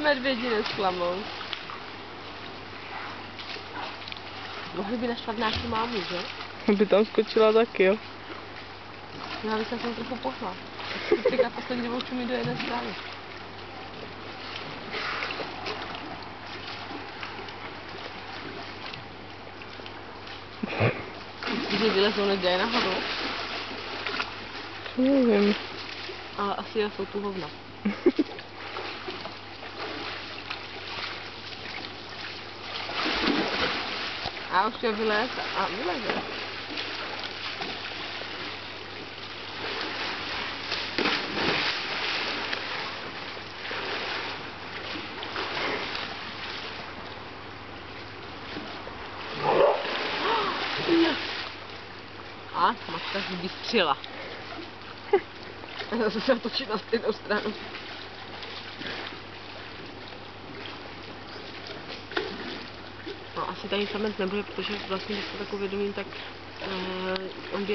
Medvědi nesklamou. Mohli by naštvat nějakou mámu, že? By tam skočila taky, jo? Já bych se tam trochu pohla. Teďka poslední dobou čumí do jedné strany. Když vylezou, neděje nahoru. Nevím. Ale asi jsou tu hovna. A už chtěl vylézt a vyleze. A matka vystřela. A zase se otočí na stejnou stranu. No asi tady samec nebude, protože vlastně, když se tak uvědomím, tak on